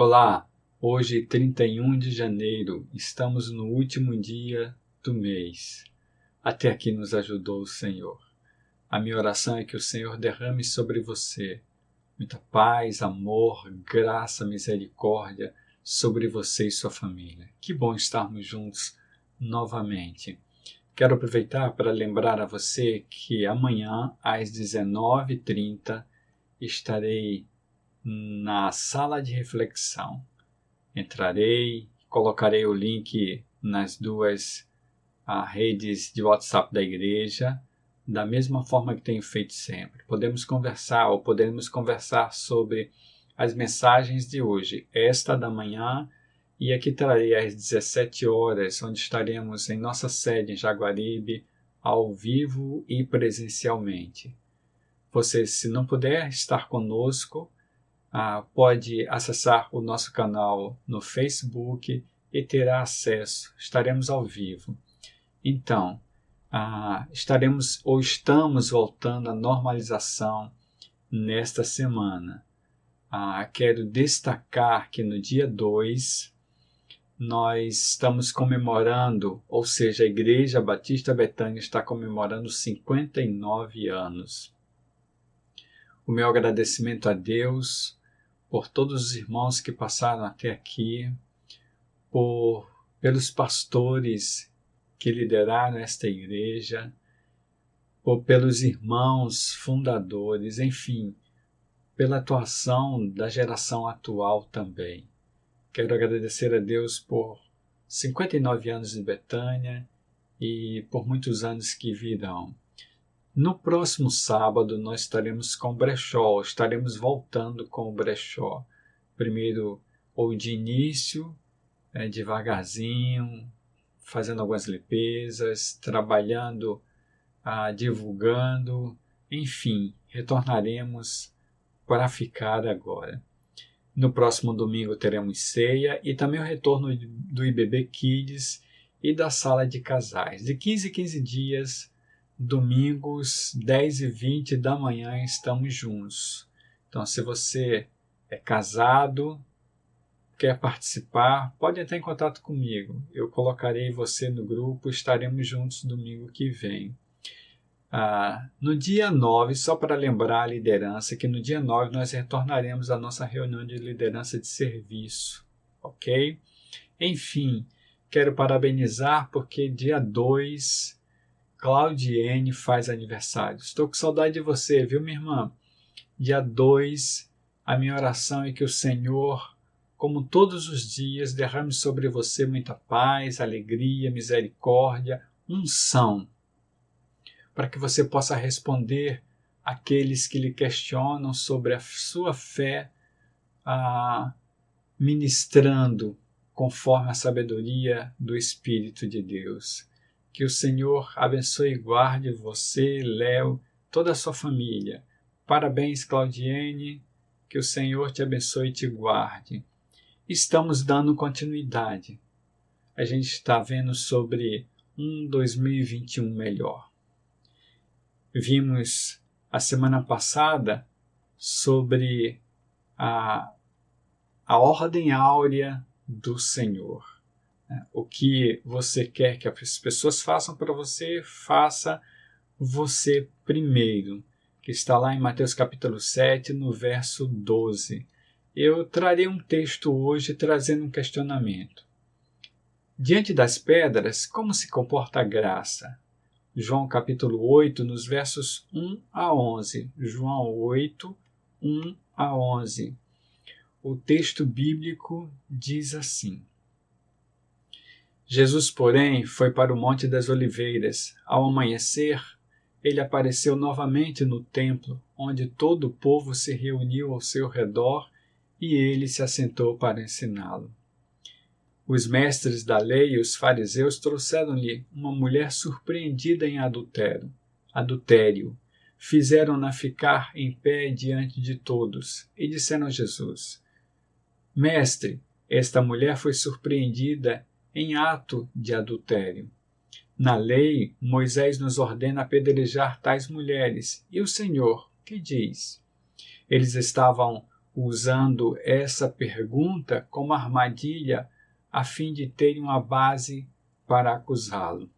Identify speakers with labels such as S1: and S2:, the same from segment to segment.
S1: Olá, hoje 31 de janeiro, estamos no último dia do mês. Até aqui nos ajudou o Senhor. A minha oração é que o Senhor derrame sobre você muita paz, amor, graça, misericórdia sobre você e sua família. Que bom estarmos juntos novamente. Quero aproveitar para lembrar a você que amanhã às 19h30 estarei na sala de reflexão. Entrarei, colocarei o link nas duas redes de WhatsApp da igreja, da mesma forma que tenho feito sempre. Podemos conversar sobre as mensagens de hoje, esta da manhã, e aqui trarei às 17 horas, onde estaremos em nossa sede em Jaguaribe, ao vivo e presencialmente. Você, se não puder estar conosco, pode acessar o nosso canal no Facebook e terá acesso. Estaremos ao vivo. Então, estamos voltando à normalização nesta semana. Quero destacar que no dia 2 nós estamos comemorando, ou seja, a Igreja Batista Betânia está comemorando 59 anos. O meu agradecimento a Deus por todos os irmãos que passaram até aqui, pelos pastores que lideraram esta igreja, pelos irmãos fundadores, enfim, pela atuação da geração atual também. Quero agradecer a Deus por 59 anos de Betânia e por muitos anos que virão. No próximo sábado nós estaremos com o brechó, estaremos voltando com o brechó. Primeiro, ou de início, devagarzinho, fazendo algumas limpezas, trabalhando, divulgando, enfim, retornaremos para ficar agora. No próximo domingo teremos ceia e também o retorno do IBB Kids e da sala de casais. De 15 em 15 dias, domingos, 10h20 da manhã, estamos juntos. Então, se você é casado, quer participar, pode entrar em contato comigo. Eu colocarei você no grupo, estaremos juntos domingo que vem. No dia 9, só para lembrar a liderança, que no dia 9 nós retornaremos à nossa reunião de liderança de serviço, ok? Enfim, quero parabenizar porque dia 2... Claudiene faz aniversário. Estou com saudade de você, viu, minha irmã? Dia 2, a minha oração é que o Senhor, como todos os dias, derrame sobre você muita paz, alegria, misericórdia, unção, para que você possa responder àqueles que lhe questionam sobre a sua fé, ministrando conforme a sabedoria do Espírito de Deus. Que o Senhor abençoe e guarde você, Léo, toda a sua família. Parabéns, Claudiene, que o Senhor te abençoe e te guarde. Estamos dando continuidade. A gente está vendo sobre 2021 melhor. Vimos a semana passada sobre a ordem áurea do Senhor. O que você quer que as pessoas façam para você, faça você primeiro, que está lá em Mateus capítulo 7, no verso 12. Eu trarei um texto hoje trazendo um questionamento. Diante das pedras, como se comporta a graça? João capítulo 8, nos versos 1 a 11. João 8, 1 a 11. O texto bíblico diz assim: Jesus, porém, foi para o Monte das Oliveiras. Ao amanhecer, ele apareceu novamente no templo, onde todo o povo se reuniu ao seu redor e ele se assentou para ensiná-lo. Os mestres da lei e os fariseus trouxeram-lhe uma mulher surpreendida em adultério. Fizeram-na ficar em pé diante de todos e disseram a Jesus: Mestre, esta mulher foi surpreendida em ato de adultério. Na lei, Moisés nos ordena apedrejar tais mulheres. E o Senhor, que diz? Eles estavam usando essa pergunta como armadilha a fim de terem uma base para acusá-lo.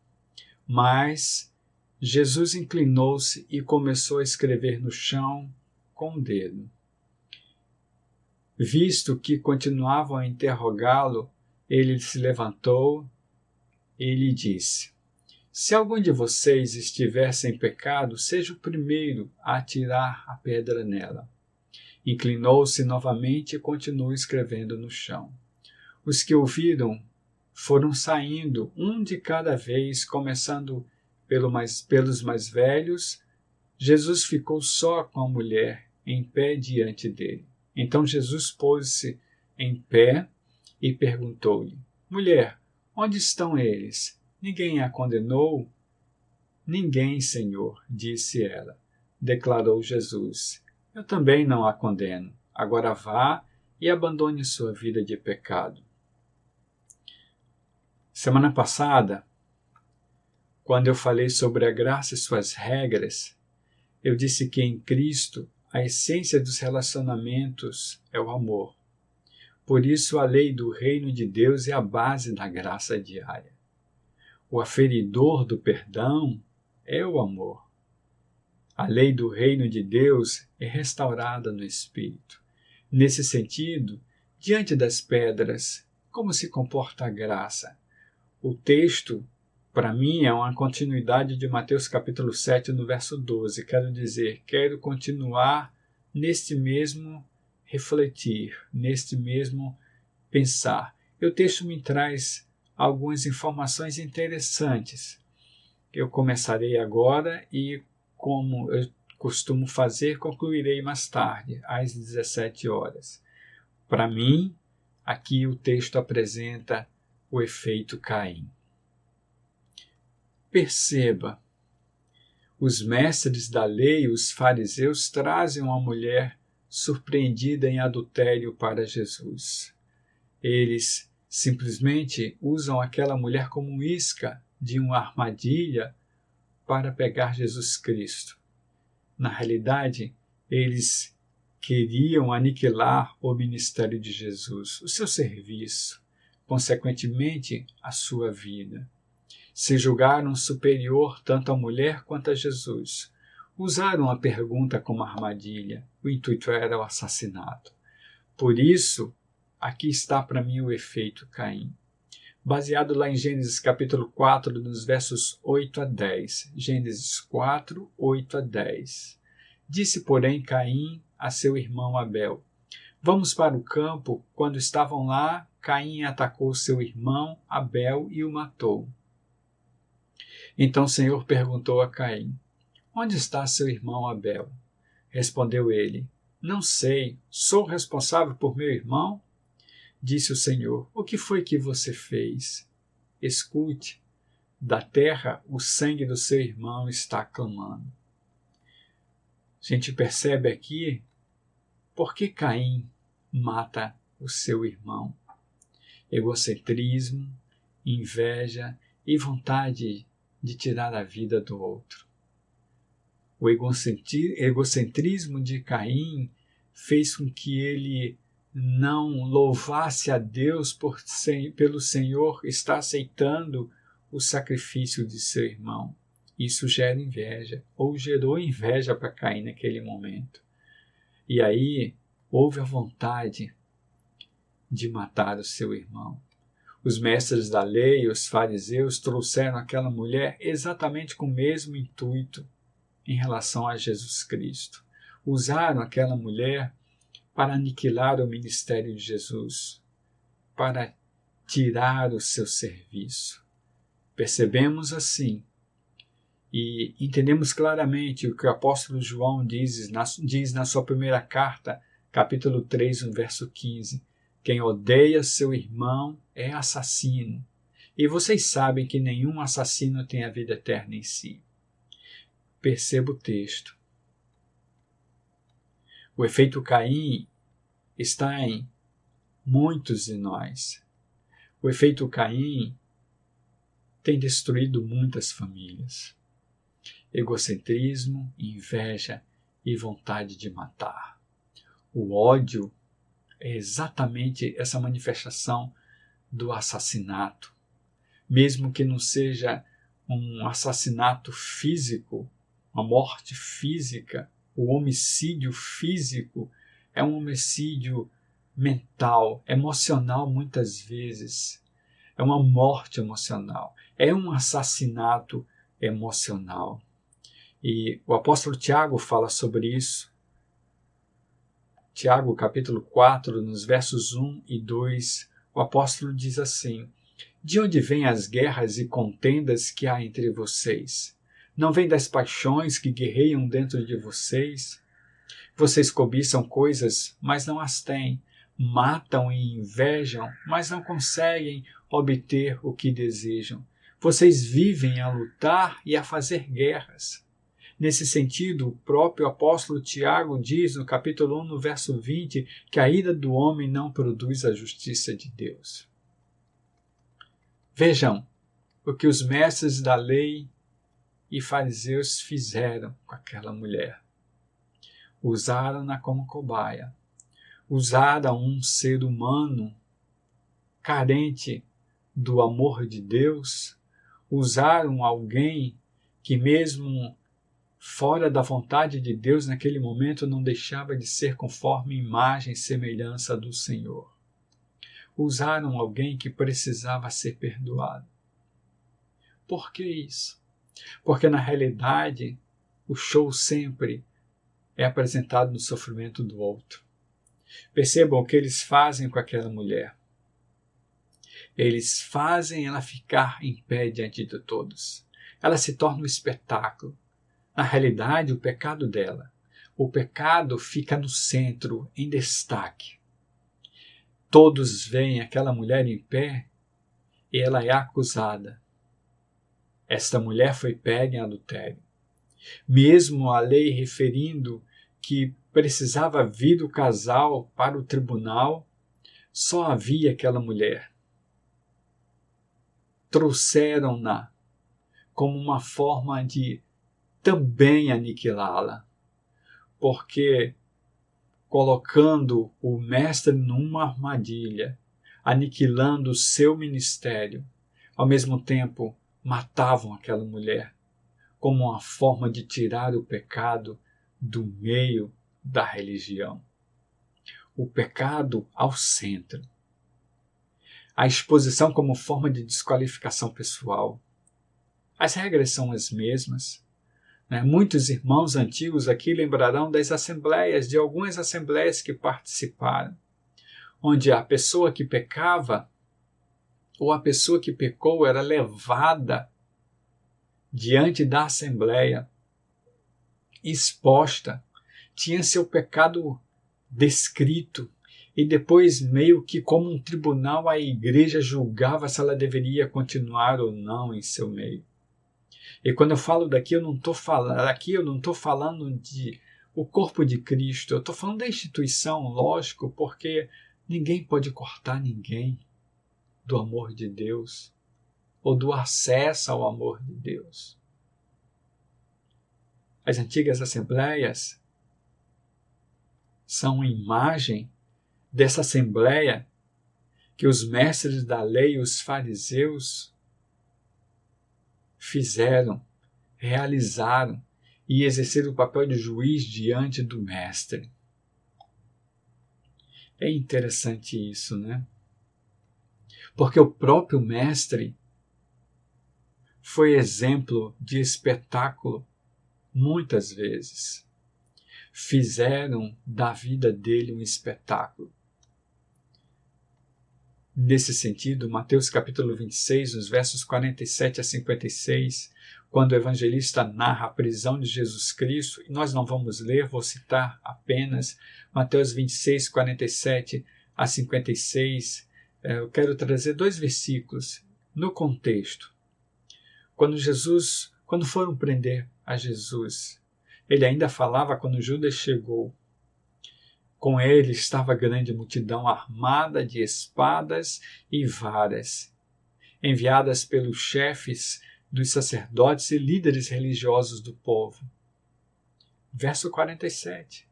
S1: Mas Jesus inclinou-se e começou a escrever no chão com o dedo. Visto que continuavam a interrogá-lo, ele se levantou e lhe disse: Se algum de vocês estiver sem pecado, seja o primeiro a atirar a pedra nela. Inclinou-se novamente e continuou escrevendo no chão. Os que ouviram foram saindo, um de cada vez, começando pelos mais velhos. Jesus ficou só com a mulher, em pé diante dele. Então Jesus pôs-se em pé e perguntou-lhe: Mulher, onde estão eles? Ninguém a condenou? Ninguém, Senhor, disse ela. Declarou Jesus: Eu também não a condeno. Agora vá e abandone sua vida de pecado. Semana passada, quando eu falei sobre a graça e suas regras, eu disse que em Cristo a essência dos relacionamentos é o amor. Por isso a lei do reino de Deus é a base da graça diária. O aferidor do perdão é o amor. A lei do reino de Deus é restaurada no Espírito. Nesse sentido, diante das pedras, como se comporta a graça? O texto, para mim, é uma continuidade de Mateus capítulo 7, no verso 12. Quero dizer, quero continuar neste mesmo refletir, neste mesmo pensar. E o texto me traz algumas informações interessantes. Eu começarei agora e, como eu costumo fazer, concluirei mais tarde, às 17 horas. Para mim, aqui o texto apresenta o efeito Caim. Perceba, os mestres da lei, os fariseus, trazem uma mulher surpreendida em adultério para Jesus. Eles simplesmente usam aquela mulher como isca de uma armadilha para pegar Jesus Cristo. Na realidade, eles queriam aniquilar o ministério de Jesus, o seu serviço, consequentemente, a sua vida. Se julgaram superior tanto à mulher quanto a Jesus. Usaram a pergunta como armadilha. O intuito era o assassinato. Por isso, aqui está para mim o efeito Caim. Baseado lá em Gênesis capítulo 4, nos versos 8 a 10. Gênesis 4, 8 a 10. Disse, porém, Caim a seu irmão Abel: Vamos para o campo. Quando estavam lá, Caim atacou seu irmão Abel e o matou. Então o Senhor perguntou a Caim: Onde está seu irmão Abel? Respondeu ele: Não sei, sou responsável por meu irmão? Disse o Senhor: O que foi que você fez? Escute, da terra o sangue do seu irmão está clamando. A gente percebe aqui por que Caim mata o seu irmão. Egocentrismo, inveja e vontade de tirar a vida do outro. O egocentrismo de Caim fez com que ele não louvasse a Deus pelo Senhor estar aceitando o sacrifício de seu irmão. Isso gera inveja, ou gerou inveja para Caim naquele momento. E aí houve a vontade de matar o seu irmão. Os mestres da lei, os fariseus, trouxeram aquela mulher exatamente com o mesmo intuito em relação a Jesus Cristo. Usaram aquela mulher para aniquilar o ministério de Jesus, para tirar o seu serviço. Percebemos assim e entendemos claramente o que o apóstolo João diz na sua primeira carta, capítulo 3, no verso 15. Quem odeia seu irmão é assassino. E vocês sabem que nenhum assassino tem a vida eterna em si. Perceba o texto. O efeito Caim está em muitos de nós. O efeito Caim tem destruído muitas famílias. Egocentrismo, inveja e vontade de matar. O ódio é exatamente essa manifestação do assassinato. Mesmo que não seja um assassinato físico, uma morte física, o homicídio físico é um homicídio mental, emocional muitas vezes. É uma morte emocional, é um assassinato emocional. E o apóstolo Tiago fala sobre isso. Tiago, capítulo 4, nos versos 1 e 2, o apóstolo diz assim: de onde vêm as guerras e contendas que há entre vocês? Não vêm das paixões que guerreiam dentro de vocês? Vocês cobiçam coisas, mas não as têm. Matam e invejam, mas não conseguem obter o que desejam. Vocês vivem a lutar e a fazer guerras. Nesse sentido, o próprio apóstolo Tiago diz no capítulo 1, no verso 20, que a ira do homem não produz a justiça de Deus. Vejam o que os mestres da lei e fariseus fizeram com aquela mulher. Usaram-na como cobaia. Usaram um ser humano carente do amor de Deus. Usaram alguém que mesmo fora da vontade de Deus, naquele momento não deixava de ser conforme imagem e semelhança do Senhor. Usaram alguém que precisava ser perdoado. Por que isso? Porque na realidade o show sempre é apresentado no sofrimento do outro. Percebam o que eles fazem com aquela mulher. Eles fazem ela ficar em pé diante de todos. Ela se torna um espetáculo. Na realidade, o pecado dela. O pecado fica no centro, em destaque. Todos veem aquela mulher em pé e ela é acusada. Esta mulher foi pega em adultério. Mesmo a lei referindo que precisava vir o casal para o tribunal, só havia aquela mulher. Trouxeram-na como uma forma de também aniquilá-la, porque colocando o mestre numa armadilha, aniquilando o seu ministério, ao mesmo tempo matavam aquela mulher como uma forma de tirar o pecado do meio da religião. O pecado ao centro. A exposição como forma de desqualificação pessoal. As regras são as mesmas. Muitos irmãos antigos aqui lembrarão das assembleias, de algumas assembleias que participaram, onde a pessoa que pecava ou a pessoa que pecou era levada diante da assembleia, exposta, tinha seu pecado descrito e depois meio que como um tribunal a igreja julgava se ela deveria continuar ou não em seu meio. E quando eu falo daqui, eu não estou falando de o corpo de Cristo, eu estou falando da instituição, lógico, porque ninguém pode cortar ninguém do amor de Deus ou do acesso ao amor de Deus. As antigas assembleias são imagem dessa assembleia que os mestres da lei e os fariseus fizeram, realizaram e exerceram o papel de juiz diante do mestre. É interessante isso, né? Porque o próprio mestre foi exemplo de espetáculo muitas vezes. Fizeram da vida dele um espetáculo. Nesse sentido, Mateus capítulo 26, nos versos 47 a 56, quando o evangelista narra a prisão de Jesus Cristo, e nós não vamos ler, vou citar apenas Mateus 26, 47 a 56, eu quero trazer 2 versículos no contexto. Quando foram prender a Jesus, ele ainda falava quando Judas chegou. Com ele estava grande multidão armada de espadas e varas, enviadas pelos chefes dos sacerdotes e líderes religiosos do povo. Verso 47.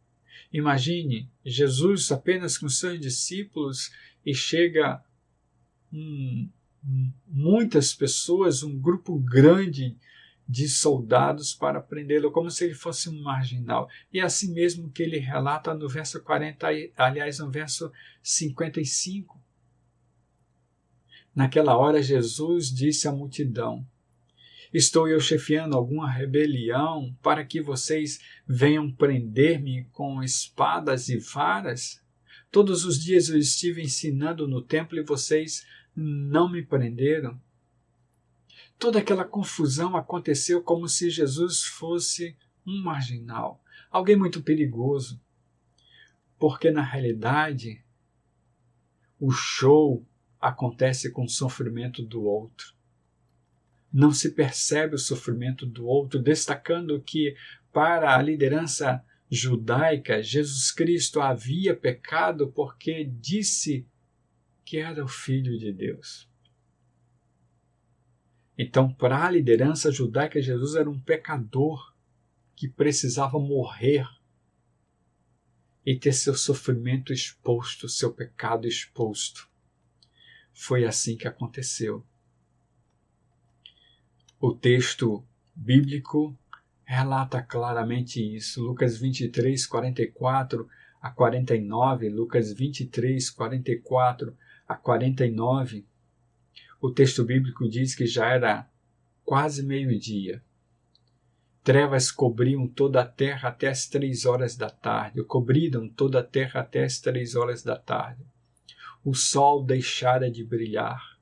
S1: Imagine Jesus apenas com seus discípulos e chega muitas pessoas, um grupo grande de soldados para prendê-lo, como se ele fosse um marginal. E é assim mesmo que ele relata no verso 40, aliás, no verso 55. Naquela hora, Jesus disse à multidão: estou eu chefiando alguma rebelião para que vocês venham prender-me com espadas e varas? Todos os dias eu estive ensinando no templo e vocês não me prenderam. Toda aquela confusão aconteceu como se Jesus fosse um marginal, alguém muito perigoso, porque na realidade o show acontece com o sofrimento do outro. Não se percebe o sofrimento do outro, destacando que para a liderança judaica, Jesus Cristo havia pecado porque disse que era o Filho de Deus. Então, para a liderança judaica, Jesus era um pecador que precisava morrer e ter seu sofrimento exposto, seu pecado exposto. Foi assim que aconteceu. O texto bíblico relata claramente isso. Lucas 23, 44 a 49, Lucas 23, 44 a 49. O texto bíblico diz que já era quase meio-dia. Trevas cobriam toda a terra até as 3 horas da tarde, cobriram toda a terra até as 3 horas da tarde. O sol deixara de brilhar,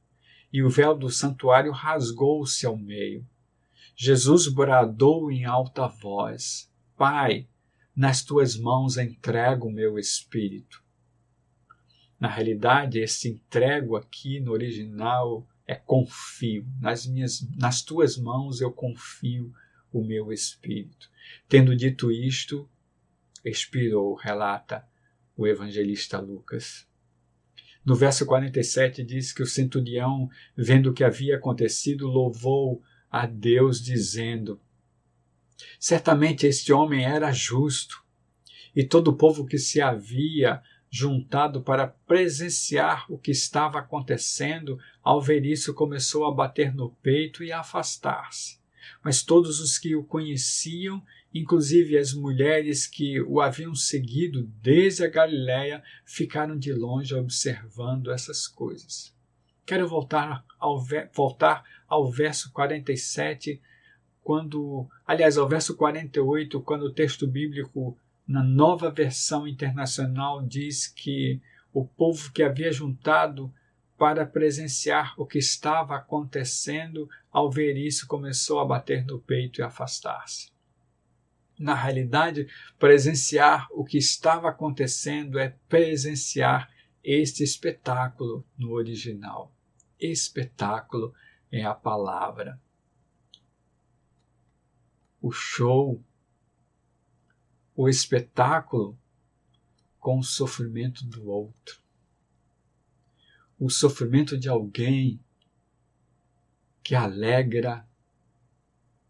S1: e o véu do santuário rasgou-se ao meio. Jesus bradou em alta voz: Pai, nas tuas mãos entrego o meu espírito. Na realidade, esse entrego aqui no original é confio. Nas tuas mãos eu confio o meu espírito. Tendo dito isto, expirou, relata o evangelista Lucas. No verso 47 diz que o centurião, vendo o que havia acontecido, louvou a Deus, dizendo: certamente este homem era justo. E todo o povo que se havia juntado para presenciar o que estava acontecendo, ao ver isso começou a bater no peito e a afastar-se. Mas todos os que o conheciam, inclusive as mulheres que o haviam seguido desde a Galiléia, ficaram de longe observando essas coisas. Quero voltar ao verso 47, ao verso 48, quando o texto bíblico, na Nova Versão Internacional, diz que o povo que havia juntado para presenciar o que estava acontecendo, ao ver isso, começou a bater no peito e afastar-se. Na realidade, presenciar o que estava acontecendo é presenciar este espetáculo no original. Espetáculo é a palavra. O show, o espetáculo com o sofrimento do outro. O sofrimento de alguém que alegra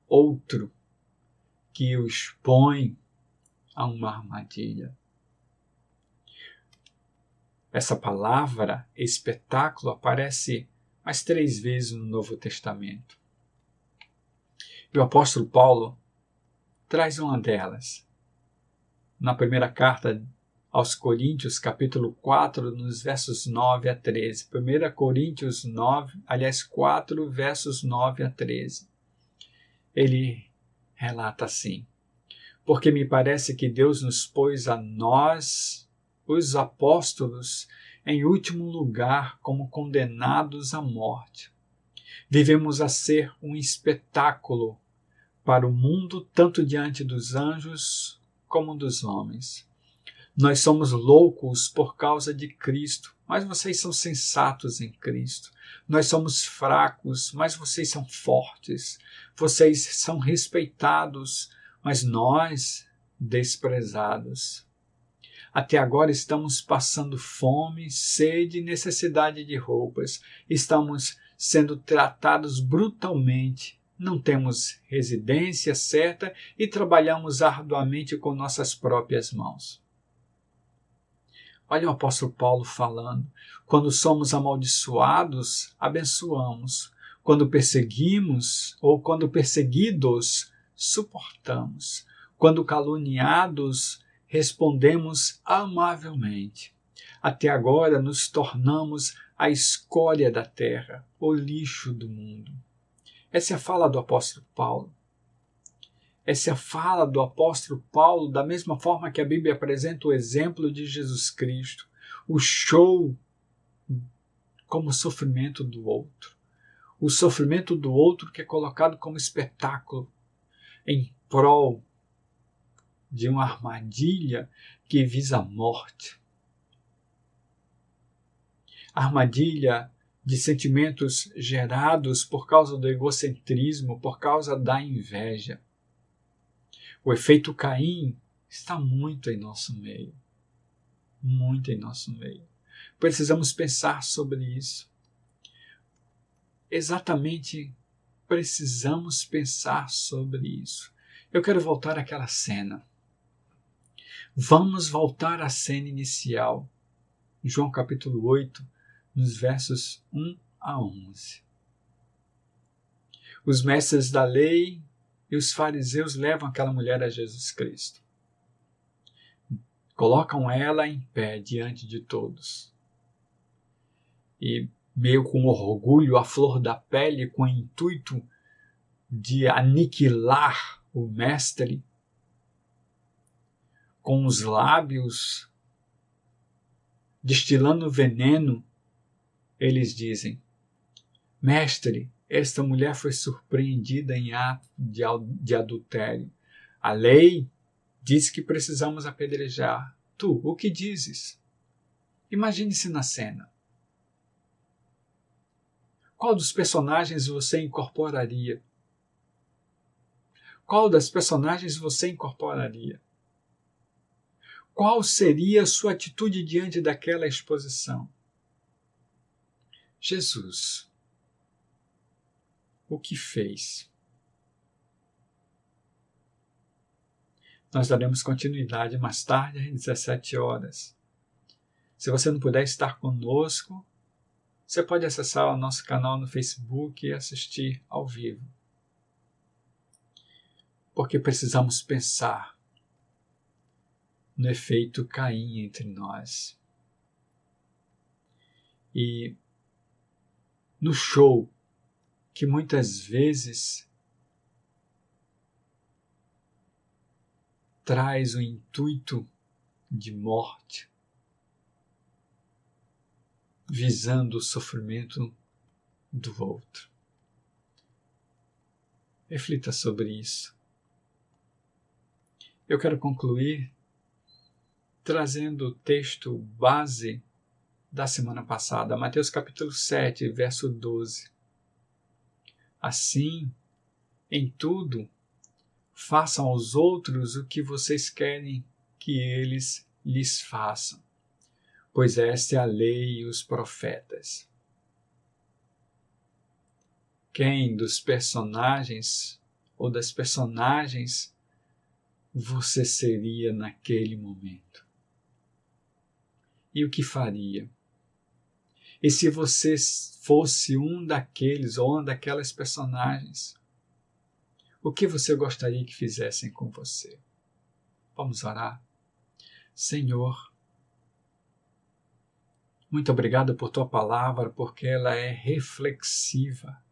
S1: outro, que o expõe a uma armadilha. Essa palavra, espetáculo, aparece mais 3 vezes no Novo Testamento. E o apóstolo Paulo traz uma delas. Na primeira carta aos Coríntios, capítulo 4, nos versos 9 a 13. 1 Coríntios 4, versos 9 a 13. Ele relata assim: porque me parece que Deus nos pôs a nós, os apóstolos, em último lugar como condenados à morte. Vivemos a ser um espetáculo para o mundo, tanto diante dos anjos como dos homens. Nós somos loucos por causa de Cristo, mas vocês são sensatos em Cristo. Nós somos fracos, mas vocês são fortes. Vocês são respeitados, mas nós desprezados. Até agora estamos passando fome, sede e necessidade de roupas. Estamos sendo tratados brutalmente. Não temos residência certa e trabalhamos arduamente com nossas próprias mãos. Olha o apóstolo Paulo falando. Quando somos amaldiçoados, abençoamos. Quando perseguimos ou quando perseguidos, suportamos. Quando caluniados, respondemos amavelmente. Até agora nos tornamos a escória da terra, o lixo do mundo. Essa é a fala do apóstolo Paulo. Essa é a fala do apóstolo Paulo, da mesma forma que a Bíblia apresenta o exemplo de Jesus Cristo, o show como sofrimento do outro. O sofrimento do outro que é colocado como espetáculo em prol de uma armadilha que visa a morte. Armadilha de sentimentos gerados por causa do egocentrismo, por causa da inveja. O efeito Caim está muito em nosso meio. Muito em nosso meio. Precisamos pensar sobre isso. Exatamente, precisamos pensar sobre isso. Eu quero voltar àquela cena. Vamos voltar à cena inicial. João capítulo 8, nos versos 1 a 11. Os mestres da lei e os fariseus levam aquela mulher a Jesus Cristo. Colocam ela em pé diante de todos. E, meio com orgulho à flor da pele, com o intuito de aniquilar o mestre, com os lábios destilando veneno, eles dizem: Mestre, esta mulher foi surpreendida em ato de adultério. A lei diz que precisamos apedrejar. Tu, o que dizes? Imagine-se na cena. Qual dos personagens você incorporaria? Qual das personagens você incorporaria? Qual seria a sua atitude diante daquela exposição? Jesus, o que fez? Nós daremos continuidade mais tarde, às 17 horas. Se você não puder estar conosco, você pode acessar o nosso canal no Facebook e assistir ao vivo. Porque precisamos pensar no efeito Caim entre nós. E no show que muitas vezes traz o intuito de morte, visando o sofrimento do outro. Reflita sobre isso. Eu quero concluir trazendo o texto base da semana passada, Mateus capítulo 7, verso 12. Assim, em tudo, façam aos outros o que vocês querem que eles lhes façam, pois esta é a lei e os profetas. Quem dos personagens ou das personagens você seria naquele momento? E o que faria? E se você fosse um daqueles ou uma daquelas personagens, o que você gostaria que fizessem com você? Vamos orar? Senhor, muito obrigado por tua palavra, porque ela é reflexiva.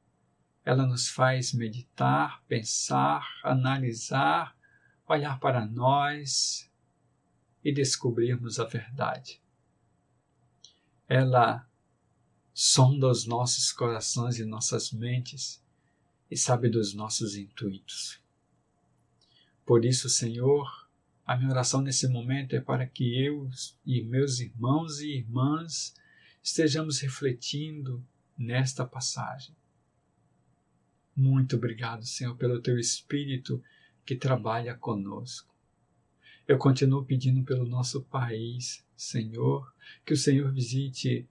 S1: Ela nos faz meditar, pensar, analisar, olhar para nós e descobrirmos a verdade. Ela sonda os nossos corações e nossas mentes e sabe dos nossos intuitos. Por isso, Senhor, a minha oração nesse momento é para que eu e meus irmãos e irmãs estejamos refletindo nesta passagem. Muito obrigado, Senhor, pelo teu Espírito que trabalha conosco. Eu continuo pedindo pelo nosso país, Senhor, que o Senhor visite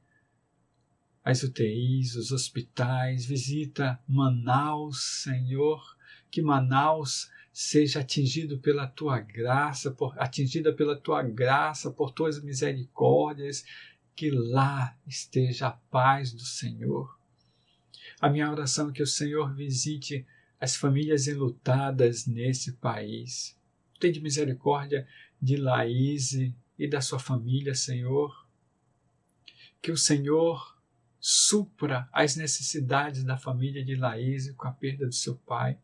S1: as UTIs, os hospitais, visita Manaus, Senhor, que Manaus seja atingida pela tua graça, por tuas misericórdias, que lá esteja a paz do Senhor. A minha oração é que o Senhor visite as famílias enlutadas nesse país. Tende misericórdia de Laíse e da sua família, Senhor. Que o Senhor supra as necessidades da família de Laíse com a perda do seu pai.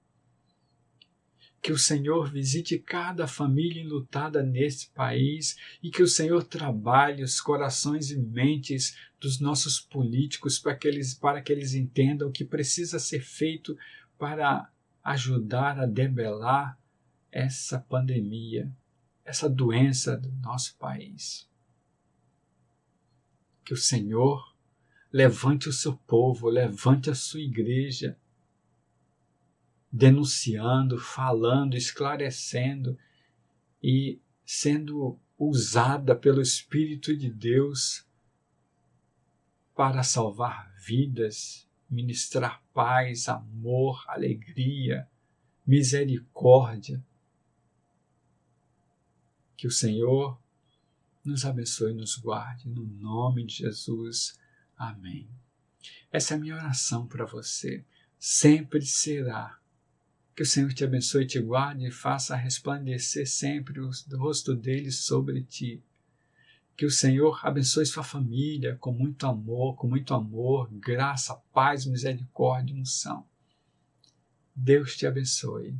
S1: Que o Senhor visite cada família enlutada nesse país e que o Senhor trabalhe os corações e mentes dos nossos políticos para que eles entendam o que precisa ser feito para ajudar a debelar essa pandemia, essa doença do nosso país. Que o Senhor levante o seu povo, levante a sua igreja, denunciando, falando, esclarecendo e sendo usada pelo Espírito de Deus para salvar vidas, ministrar paz, amor, alegria, misericórdia. Que o Senhor nos abençoe e nos guarde, no nome de Jesus. Amém. Essa é a minha oração para você. Sempre será. Que o Senhor te abençoe e te guarde e faça resplandecer sempre o rosto dele sobre ti. Que o Senhor abençoe sua família com muito amor, graça, paz, misericórdia e unção. Deus te abençoe.